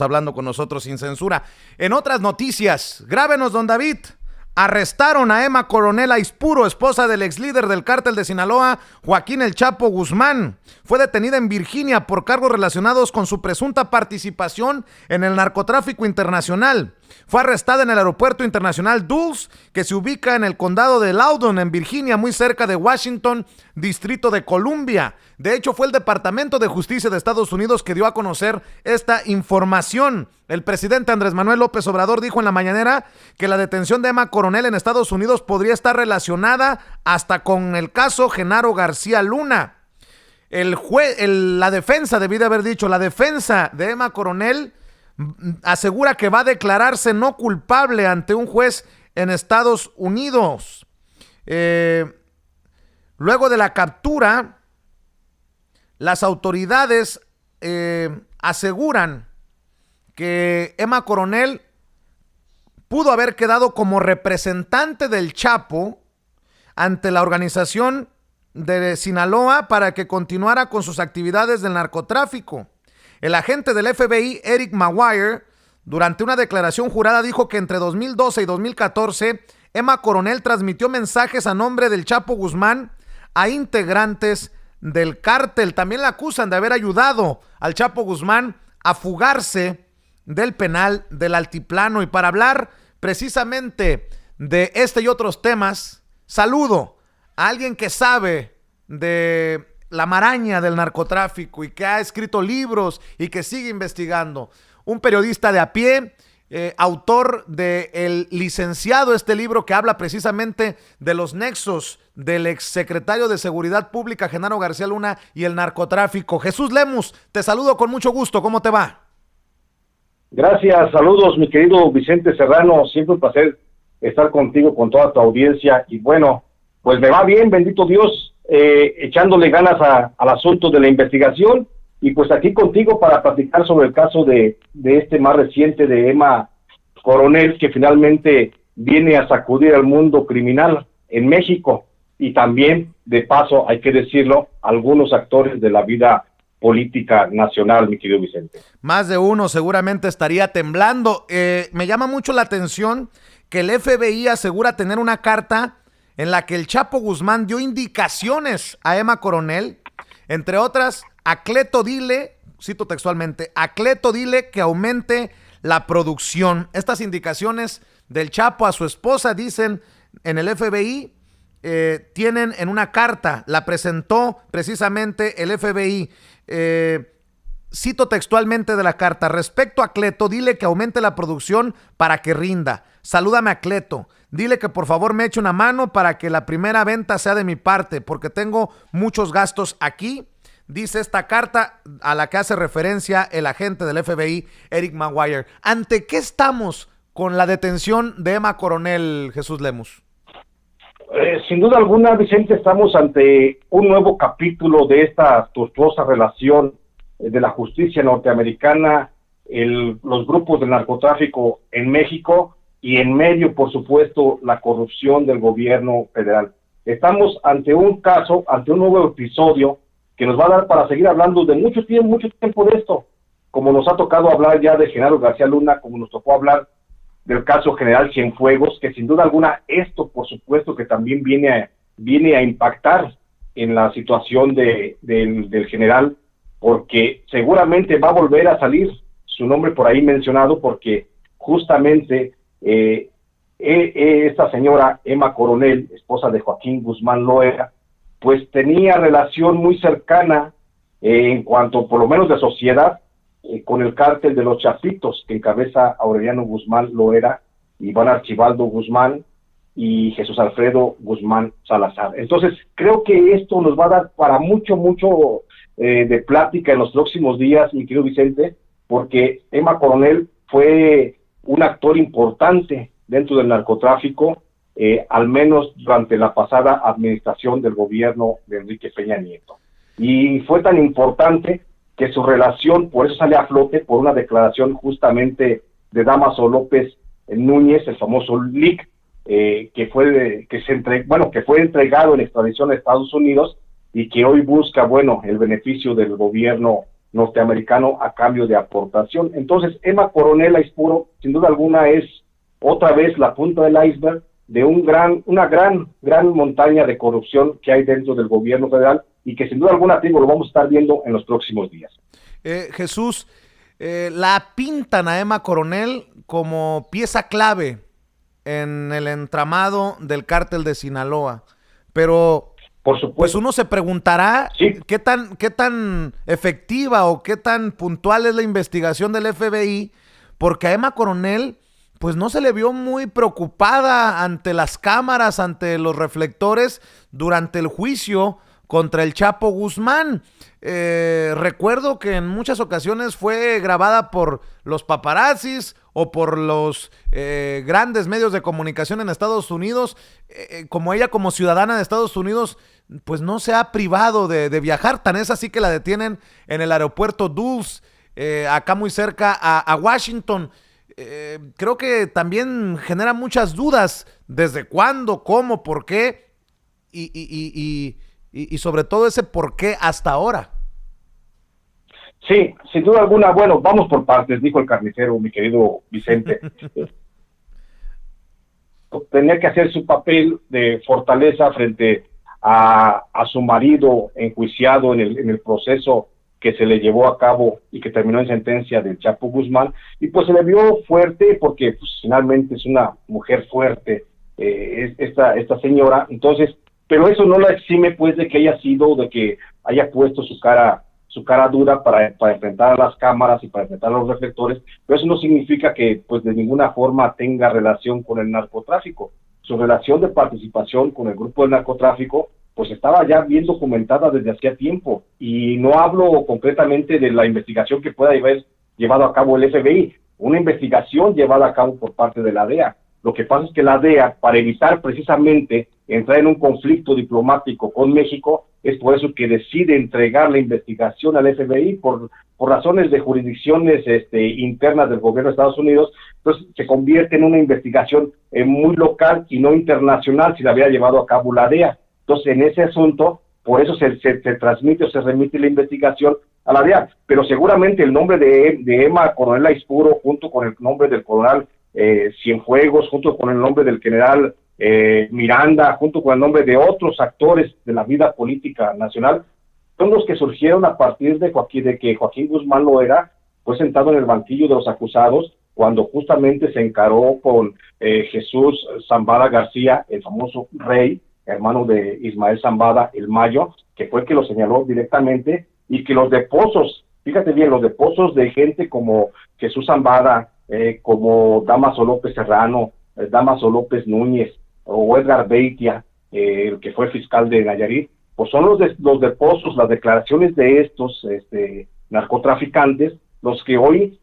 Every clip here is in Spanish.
hablando con nosotros sin censura. En otras noticias, grábenos, don David. Arrestaron a Emma Coronel Aispuro, esposa del ex líder del cártel de Sinaloa, Joaquín El Chapo Guzmán. Fue detenida en Virginia por cargos relacionados con su presunta participación en el narcotráfico internacional. Fue arrestada en el aeropuerto internacional Dulles, que se ubica en el condado de Loudoun, en Virginia, muy cerca de Washington, Distrito de Columbia. De hecho, fue el Departamento de Justicia de Estados Unidos que dio a conocer esta información. El presidente Andrés Manuel López Obrador dijo en la mañanera que la detención de Emma Coronel en Estados Unidos podría estar relacionada hasta con el caso Genaro García Luna. La defensa de Emma Coronel asegura que va a declararse no culpable ante un juez en Estados Unidos. Luego de la captura, las autoridades aseguran que Emma Coronel pudo haber quedado como representante del Chapo ante la organización de Sinaloa para que continuara con sus actividades del narcotráfico. El agente del FBI, Eric Maguire, durante una declaración jurada dijo que entre 2012 y 2014, Emma Coronel transmitió mensajes a nombre del Chapo Guzmán a integrantes del cártel. También la acusan de haber ayudado al Chapo Guzmán a fugarse del penal del Altiplano. Y para hablar precisamente de este y otros temas, saludo a alguien que sabe de la maraña del narcotráfico y que ha escrito libros y que sigue investigando. Un periodista de a pie, autor de El Licenciado, este libro que habla precisamente de los nexos del exsecretario de Seguridad Pública, Genaro García Luna, y el narcotráfico. Jesús Lemus, te saludo con mucho gusto. ¿Cómo te va? Gracias, saludos, mi querido Vicente Serrano. Siempre un placer estar contigo, con toda tu audiencia. Y bueno, pues me va bien, bendito Dios, echándole ganas al asunto de la investigación, y pues aquí contigo para platicar sobre el caso de este más reciente de Emma Coronel, que finalmente viene a sacudir al mundo criminal en México, y también, de paso, hay que decirlo, algunos actores de la vida política nacional, mi querido Vicente. Más de uno seguramente estaría temblando. Me llama mucho la atención que el FBI asegura tener una carta en la que el Chapo Guzmán dio indicaciones a Emma Coronel, entre otras, a Cleto dile, cito textualmente, a Cleto dile que aumente la producción. Estas indicaciones del Chapo a su esposa, dicen en el FBI, tienen en una carta, la presentó precisamente el FBI. Cito textualmente de la carta: respecto a Cleto, dile que aumente la producción para que rinda. Salúdame a Cleto. Dile que por favor me eche una mano para que la primera venta sea de mi parte, porque tengo muchos gastos aquí. Dice esta carta a la que hace referencia el agente del FBI, Eric Maguire. ¿Ante qué estamos con la detención de Emma Coronel, Jesús Lemus? Sin duda alguna, Vicente, estamos ante un nuevo capítulo de esta tortuosa relación de la justicia norteamericana, los grupos del narcotráfico en México, y en medio, por supuesto, la corrupción del gobierno federal. Estamos ante un caso, ante un nuevo episodio que nos va a dar para seguir hablando de mucho tiempo de esto, como nos ha tocado hablar ya de Genaro García Luna, como nos tocó hablar del caso General Cienfuegos, que sin duda alguna esto, por supuesto, que también viene a impactar en la situación del general, porque seguramente va a volver a salir su nombre por ahí mencionado, porque justamente esta señora Emma Coronel, esposa de Joaquín Guzmán Loera, pues tenía relación muy cercana en cuanto, por lo menos de sociedad, con el cártel de los Chapitos, que encabeza Aureliano Guzmán Loera, Iván Archibaldo Guzmán y Jesús Alfredo Guzmán Salazar. Entonces, creo que esto nos va a dar para mucho de plática en los próximos días, mi querido Vicente, porque Emma Coronel fue un actor importante dentro del narcotráfico, al menos durante la pasada administración del gobierno de Enrique Peña Nieto. Y fue tan importante que su relación, por eso sale a flote, por una declaración justamente de Dámaso López Núñez, el famoso LIC, que fue entregado en extradición a Estados Unidos, y que hoy busca, el beneficio del gobierno norteamericano a cambio de aportación. Entonces, Emma Coronel Aispuro, sin duda alguna, es otra vez la punta del iceberg de una gran montaña de corrupción que hay dentro del gobierno federal y que sin duda alguna, lo vamos a estar viendo en los próximos días. Jesús, la pintan a Emma Coronel como pieza clave en el entramado del cártel de Sinaloa, pero por supuesto, pues uno se preguntará sí, qué tan efectiva o qué tan puntual es la investigación del FBI, porque a Emma Coronel pues no se le vio muy preocupada ante las cámaras, ante los reflectores durante el juicio contra el Chapo Guzmán. Recuerdo que en muchas ocasiones fue grabada por los paparazzis o por los grandes medios de comunicación en Estados Unidos. Como ella, como ciudadana de Estados Unidos, pues no se ha privado de viajar. Tan es así que la detienen en el aeropuerto Dulles, acá muy cerca a Washington. Creo que también genera muchas dudas. ¿Desde cuándo? ¿Cómo? ¿Por qué? Y sobre todo ese por qué hasta ahora. Sí, sin duda alguna. Bueno, vamos por partes, dijo el carnicero, mi querido Vicente. Tenía que hacer su papel de fortaleza frente a su marido enjuiciado en el proceso que se le llevó a cabo y que terminó en sentencia del Chapo Guzmán, y pues se le vio fuerte porque pues, finalmente es una mujer fuerte, esta señora. Entonces, pero eso no la exime pues de que haya puesto su cara dura para enfrentar a las cámaras y para enfrentar a los reflectores, pero eso no significa que pues de ninguna forma tenga relación con el narcotráfico. Su relación de participación con el grupo del narcotráfico pues estaba ya bien documentada desde hacía tiempo, y no hablo concretamente de la investigación que pueda haber llevado a cabo el FBI, una investigación llevada a cabo por parte de la DEA. Lo que pasa es que la DEA, para evitar precisamente entrar en un conflicto diplomático con México, es por eso que decide entregar la investigación al FBI por razones de jurisdicciones internas del gobierno de Estados Unidos. Entonces se convierte en una investigación muy local y no internacional si la había llevado a cabo la DEA. Entonces, en ese asunto, por eso se transmite o se remite la investigación a la DEA. Pero seguramente el nombre de Emma Coronel Aispuro, junto con el nombre del coronel Cienfuegos, junto con el nombre del general Miranda, junto con el nombre de otros actores de la vida política nacional, son los que surgieron a partir de que Joaquín Guzmán Loera fue sentado en el banquillo de los acusados cuando justamente se encaró con Jesús Zambada García, el famoso rey, hermano de Ismael Zambada, el Mayo, que fue el que lo señaló directamente, y que los deposos, fíjate bien, los deposos de gente como Jesús Zambada, como Dámaso López Serrano, Dámaso López Núñez, o Edgar Beitia, el que fue fiscal de Nayarit, pues son los deposos, las declaraciones de estos narcotraficantes, los que hoy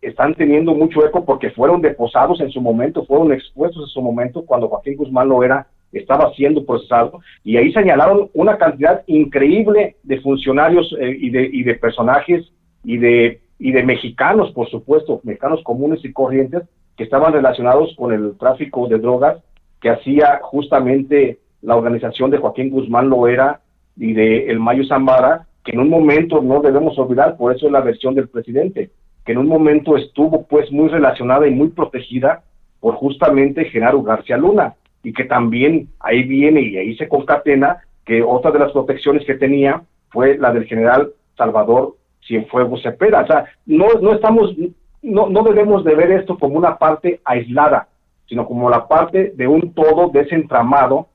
están teniendo mucho eco porque fueron deposados en su momento, fueron expuestos en su momento cuando Joaquín Guzmán Loera estaba siendo procesado, y ahí señalaron una cantidad increíble de funcionarios y de personajes y de mexicanos, por supuesto, mexicanos comunes y corrientes que estaban relacionados con el tráfico de drogas que hacía justamente la organización de Joaquín Guzmán Loera y de El Mayo Zambada, que en un momento no debemos olvidar, por eso es la versión del presidente, que en un momento estuvo pues muy relacionada y muy protegida por justamente Genaro García Luna, y que también ahí viene y ahí se concatena que otra de las protecciones que tenía fue la del general Salvador Cienfuegos Cepeda. O sea, no debemos de ver esto como una parte aislada, sino como la parte de un todo de ese entramado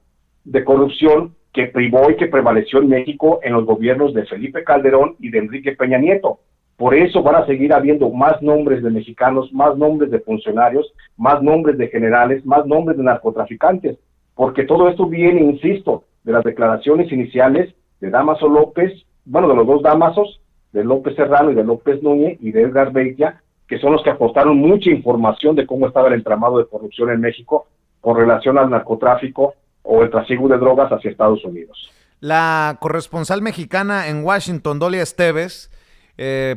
de corrupción que privó y que prevaleció en México en los gobiernos de Felipe Calderón y de Enrique Peña Nieto. Por eso van a seguir habiendo más nombres de mexicanos, más nombres de funcionarios, más nombres de generales, más nombres de narcotraficantes, porque todo esto viene, insisto, de las declaraciones iniciales de Dámaso López, bueno, de los dos Dámasos, de López Serrano y de López Núñez y de Edgar Beitia, que son los que aportaron mucha información de cómo estaba el entramado de corrupción en México con relación al narcotráfico o el trasiego de drogas hacia Estados Unidos. La corresponsal mexicana en Washington, Dolia Esteves,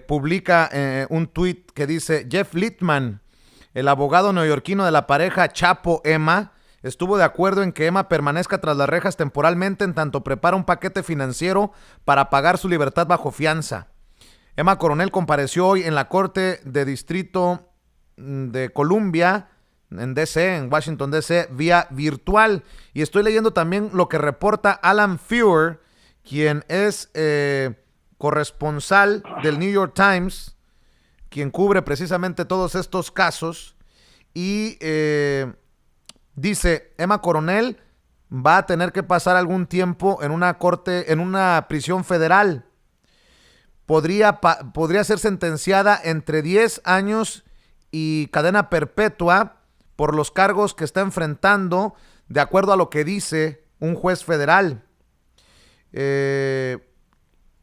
publica un tuit que dice: Jeff Littman, el abogado neoyorquino de la pareja Chapo-Emma, estuvo de acuerdo en que Emma permanezca tras las rejas temporalmente en tanto prepara un paquete financiero para pagar su libertad bajo fianza. Emma Coronel compareció hoy en la Corte de Distrito de Columbia, en DC, en Washington DC, vía virtual. Y estoy leyendo también lo que reporta Alan Feuer, quien es corresponsal del New York Times, quien cubre precisamente todos estos casos. Y dice, Emma Coronel va a tener que pasar algún tiempo en una corte, en una prisión federal. Podría ser sentenciada entre 10 años y cadena perpetua por los cargos que está enfrentando, de acuerdo a lo que dice un juez federal.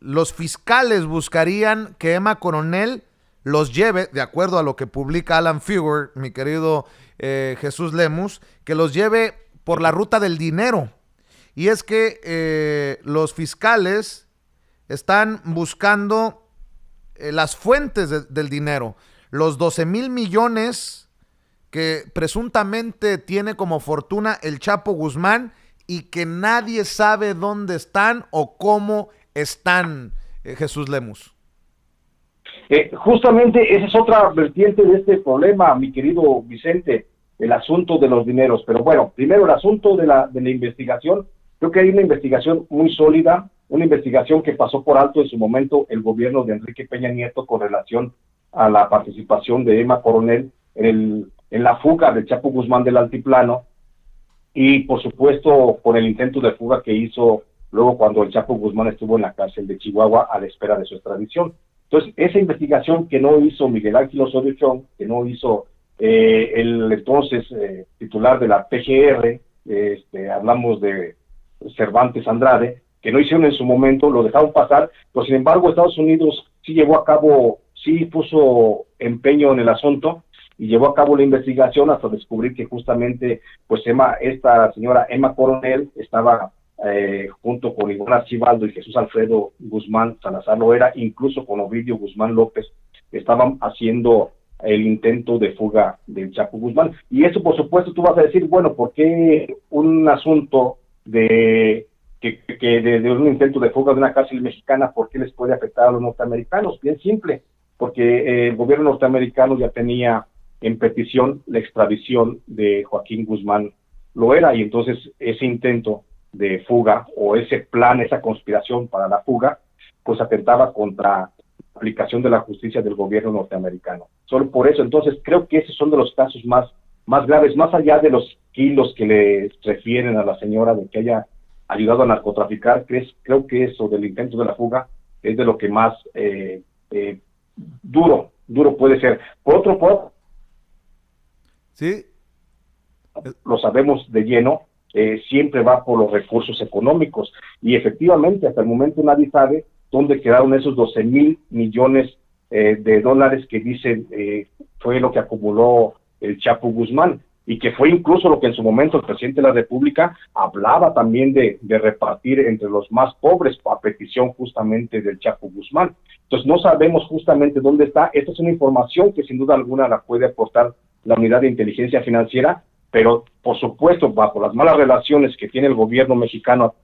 Los fiscales buscarían que Emma Coronel los lleve, de acuerdo a lo que publica Alan Feuer, mi querido Jesús Lemus, que los lleve por la ruta del dinero. Y es que los fiscales están buscando las fuentes del dinero, los 12,000 millones que presuntamente tiene como fortuna el Chapo Guzmán y que nadie sabe dónde están o cómo están, Jesús Lemus. Justamente esa es otra vertiente de este problema, mi querido Vicente, el asunto de los dineros. Pero bueno, primero el asunto de la investigación. Creo que hay una investigación muy sólida, una investigación que pasó por alto en su momento el gobierno de Enrique Peña Nieto con relación a la participación de Emma Coronel en la fuga del Chapo Guzmán del Altiplano, y por supuesto con el intento de fuga que hizo luego cuando el Chapo Guzmán estuvo en la cárcel de Chihuahua a la espera de su extradición. Entonces, esa investigación que no hizo Miguel Ángel Osorio Chong, que no hizo el entonces titular de la PGR, hablamos de Cervantes Andrade, que no hicieron en su momento, lo dejaron pasar, pero sin embargo Estados Unidos sí llevó a cabo, sí puso empeño en el asunto y llevó a cabo la investigación hasta descubrir que justamente pues esta señora Emma Coronel estaba junto con Ivonne Archibaldo y Jesús Alfredo Guzmán Salazar Loera, incluso con Ovidio Guzmán López, estaban haciendo el intento de fuga del Chapo Guzmán. Y eso, por supuesto, tú vas a decir, bueno, ¿por qué un asunto de un intento de fuga de una cárcel mexicana, por qué les puede afectar a los norteamericanos? Bien simple, porque el gobierno norteamericano ya tenía en petición la extradición de Joaquín Guzmán Loera, y entonces ese intento de fuga o ese plan, esa conspiración para la fuga, pues atentaba contra la aplicación de la justicia del gobierno norteamericano. Solo por eso, entonces, creo que esos son de los casos más graves, más allá de los kilos que le refieren a la señora de que haya ayudado a narcotraficar. Creo que eso del intento de la fuga es de lo que más duro puede ser. Por otro, sí, lo sabemos de lleno, siempre va por los recursos económicos, y efectivamente hasta el momento nadie sabe dónde quedaron esos 12,000 millones de dólares que dicen fue lo que acumuló el Chapo Guzmán, y que fue incluso lo que en su momento el presidente de la República hablaba también de repartir entre los más pobres a petición justamente del Chapo Guzmán. Entonces no sabemos justamente dónde está. Esta es una información que sin duda alguna la puede aportar la Unidad de Inteligencia Financiera, pero por supuesto bajo las malas relaciones que tiene el gobierno mexicano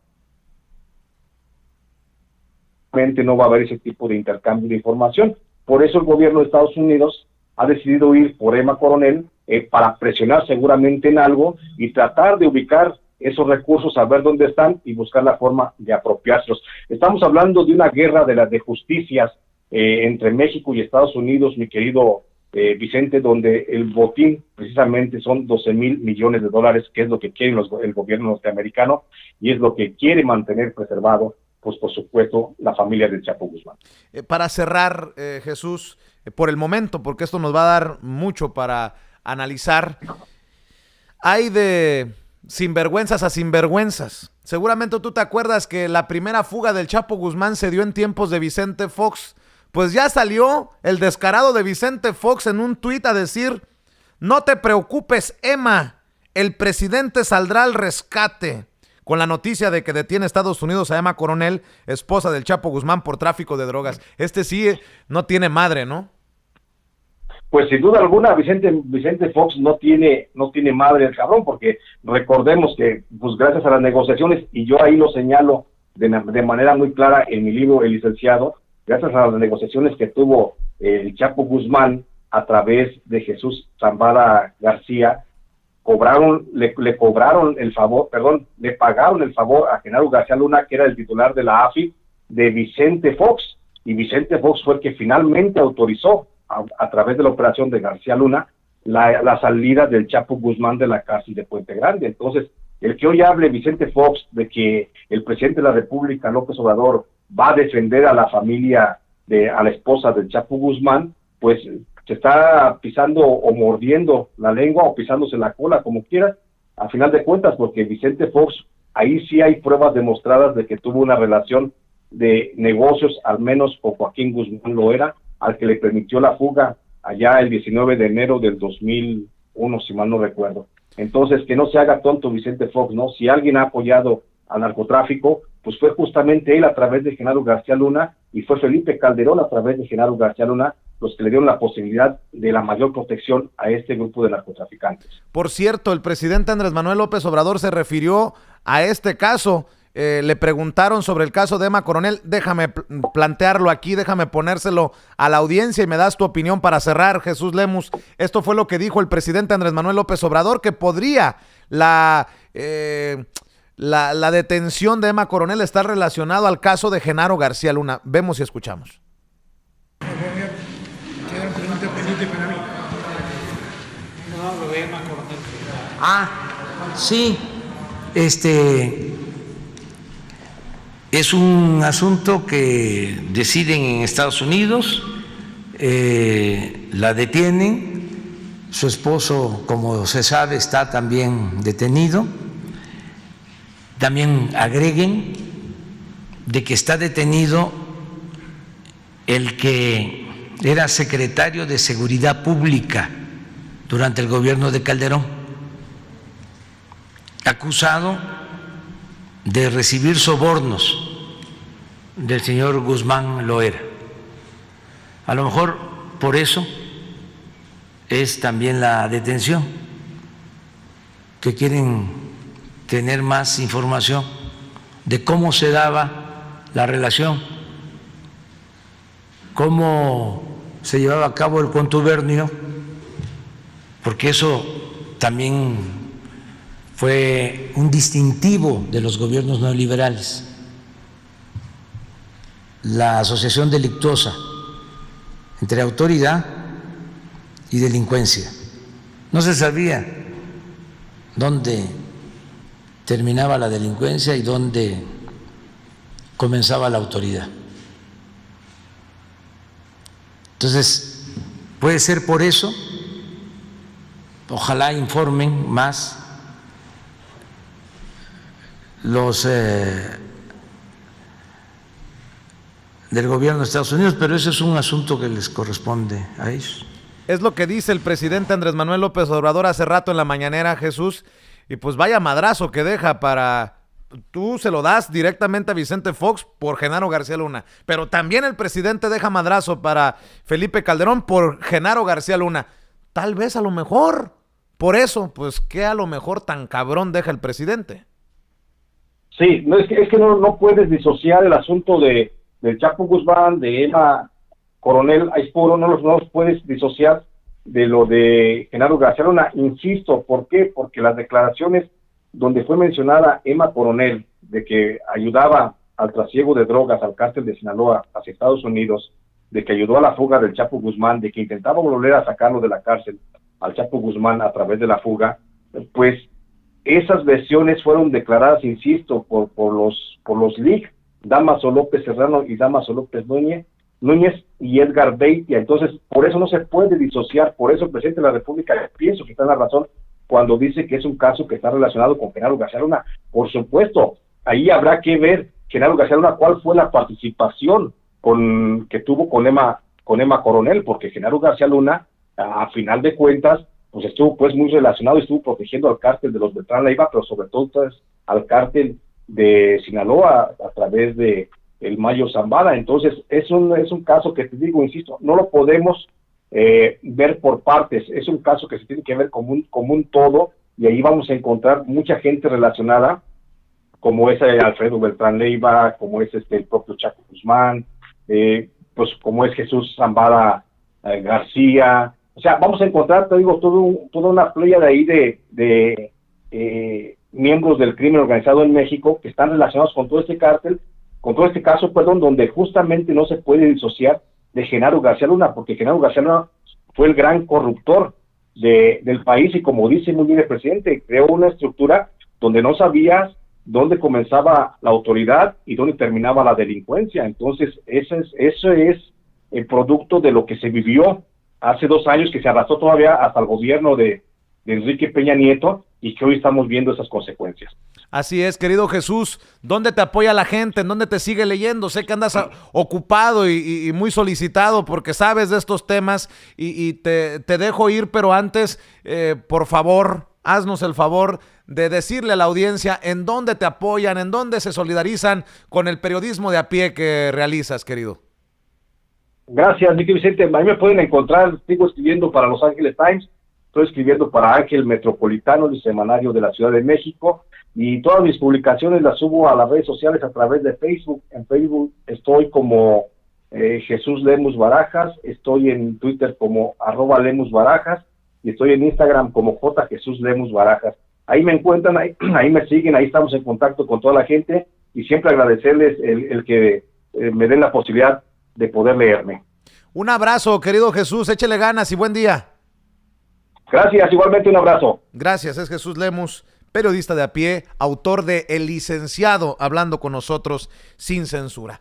no va a haber ese tipo de intercambio de información. Por eso el gobierno de Estados Unidos ha decidido ir por Emma Coronel para presionar seguramente en algo y tratar de ubicar esos recursos, saber dónde están y buscar la forma de apropiárselos. Estamos hablando de una guerra de justicias entre México y Estados Unidos, mi querido Vicente, donde el botín precisamente son 12,000 millones de dólares, que es lo que quiere el gobierno norteamericano y es lo que quiere mantener preservado, pues por supuesto, la familia del Chapo Guzmán. Para cerrar, Jesús, por el momento, porque esto nos va a dar mucho para analizar, hay de sinvergüenzas a sinvergüenzas. Seguramente tú te acuerdas que la primera fuga del Chapo Guzmán se dio en tiempos de Vicente Fox. Pues ya salió el descarado de Vicente Fox en un tuit a decir: no te preocupes, Emma, el presidente saldrá al rescate, con la noticia de que detiene Estados Unidos a Emma Coronel, esposa del Chapo Guzmán, por tráfico de drogas. Sí no tiene madre, ¿no? Pues sin duda alguna Vicente Fox no tiene madre el cabrón, porque recordemos que pues gracias a las negociaciones, y yo ahí lo señalo de manera muy clara en mi libro El Licenciado, gracias a las negociaciones que tuvo el Chapo Guzmán a través de Jesús Zambada García, le pagaron el favor a Genaro García Luna, que era el titular de la AFI, de Vicente Fox, y Vicente Fox fue el que finalmente autorizó a través de la operación de García Luna la salida del Chapo Guzmán de la cárcel de Puente Grande. Entonces, el que hoy hable Vicente Fox de que el presidente de la República, López Obrador, va a defender a la familia, a la esposa del Chapo Guzmán, pues se está pisando o mordiendo la lengua o pisándose la cola, como quieras, a final de cuentas, porque Vicente Fox, ahí sí hay pruebas demostradas de que tuvo una relación de negocios, al menos con Joaquín Guzmán Loera, al que le permitió la fuga allá el 19 de enero del 2001, si mal no recuerdo. Entonces, que no se haga tonto Vicente Fox, ¿no? Si alguien ha apoyado al narcotráfico, pues fue justamente él a través de Genaro García Luna, y fue Felipe Calderón a través de Genaro García Luna los que le dieron la posibilidad de la mayor protección a este grupo de narcotraficantes. Por cierto, el presidente Andrés Manuel López Obrador se refirió a este caso. Le preguntaron sobre el caso de Emma Coronel. Déjame plantearlo aquí, déjame ponérselo a la audiencia y me das tu opinión para cerrar, Jesús Lemus. Esto fue lo que dijo el presidente Andrés Manuel López Obrador, que podría la detención de Emma Coronel estar relacionado al caso de Genaro García Luna. Vemos y escuchamos. Sí, es un asunto que deciden en Estados Unidos, la detienen, su esposo, como se sabe, está también detenido. También agreguen de que está detenido el que era secretario de Seguridad Pública durante el gobierno de Calderón, acusado de recibir sobornos del señor Guzmán Loera. A lo mejor por eso es también la detención, que quieren tener más información de cómo se daba la relación, cómo se llevaba a cabo el contubernio, porque eso también fue un distintivo de los gobiernos neoliberales, la asociación delictuosa entre autoridad y delincuencia. No se sabía dónde terminaba la delincuencia y dónde comenzaba la autoridad. Entonces, puede ser por eso. Ojalá informen más los del gobierno de Estados Unidos, pero ese es un asunto que les corresponde a ellos. Es lo que dice el presidente Andrés Manuel López Obrador hace rato en la mañanera, Jesús, y pues vaya madrazo que deja para... Tú se lo das directamente a Vicente Fox por Genaro García Luna, pero también el presidente deja madrazo para Felipe Calderón por Genaro García Luna. Tal vez a lo mejor, por eso, pues ¿qué a lo mejor tan cabrón deja el presidente? Sí, no, es que no puedes disociar el asunto del Chapo Guzmán, de Emma Coronel Aispuro, no los puedes disociar de lo de Genaro García Luna. Insisto, ¿por qué? Porque las declaraciones donde fue mencionada Emma Coronel de que ayudaba al trasiego de drogas al cártel de Sinaloa hacia Estados Unidos, de que ayudó a la fuga del Chapo Guzmán, de que intentaba volver a sacarlo de la cárcel al Chapo Guzmán a través de la fuga, pues esas versiones fueron declaradas, insisto, por los LIC, Dámaso López Serrano y Dámaso López Núñez y Edgar Beitia. Entonces, por eso no se puede disociar, por eso el presidente de la República, pienso que está en la razón cuando dice que es un caso que está relacionado con Genaro García Luna. Por supuesto, ahí habrá que ver Genaro García Luna cuál fue la participación que tuvo con Emma Coronel, porque Genaro García Luna, a final de cuentas, pues estuvo pues muy relacionado, estuvo protegiendo al cártel de los Beltrán Leiva, pero sobre todo pues, al cártel de Sinaloa a través de el Mayo Zambada. Entonces es un caso que te digo, insisto, no lo podemos ver por partes, es un caso que se tiene que ver como un todo, y ahí vamos a encontrar mucha gente relacionada, como es Alfredo Beltrán Leiva, como es el propio Chapo Guzmán, pues como es Jesús Zambada García. O sea, vamos a encontrar, te digo, toda una playa de ahí de miembros del crimen organizado en México que están relacionados con todo este cártel, con todo este caso, donde justamente no se puede disociar de Genaro García Luna, porque Genaro García Luna fue el gran corruptor del país y, como dice muy bien el presidente, creó una estructura donde no sabías dónde comenzaba la autoridad y dónde terminaba la delincuencia. Entonces, eso es el producto de lo que se vivió hace 2 años, que se arrastró todavía hasta el gobierno de Enrique Peña Nieto, y que hoy estamos viendo esas consecuencias. Así es, querido Jesús. ¿Dónde te apoya la gente? ¿En dónde te sigue leyendo? Sé que andas ocupado y muy solicitado porque sabes de estos temas y te dejo ir, pero antes, por favor, haznos el favor de decirle a la audiencia en dónde te apoyan, en dónde se solidarizan con el periodismo de a pie que realizas, querido. Gracias, Miki Vicente. A mí me pueden encontrar, sigo escribiendo para Los Ángeles Times, estoy escribiendo para Ángel Metropolitano, el semanario de la Ciudad de México, y todas mis publicaciones las subo a las redes sociales a través de Facebook. En Facebook estoy como Jesús Lemus Barajas, estoy en Twitter como @LemusBarajas, y estoy en Instagram como J. Jesús Lemus Barajas. Ahí me encuentran, ahí me siguen, ahí estamos en contacto con toda la gente, y siempre agradecerles el que me den la posibilidad de poder leerme. Un abrazo, querido Jesús, échele ganas y buen día. Gracias, igualmente un abrazo. Gracias, es Jesús Lemus, periodista de a pie, autor de El Licenciado, hablando con nosotros sin censura.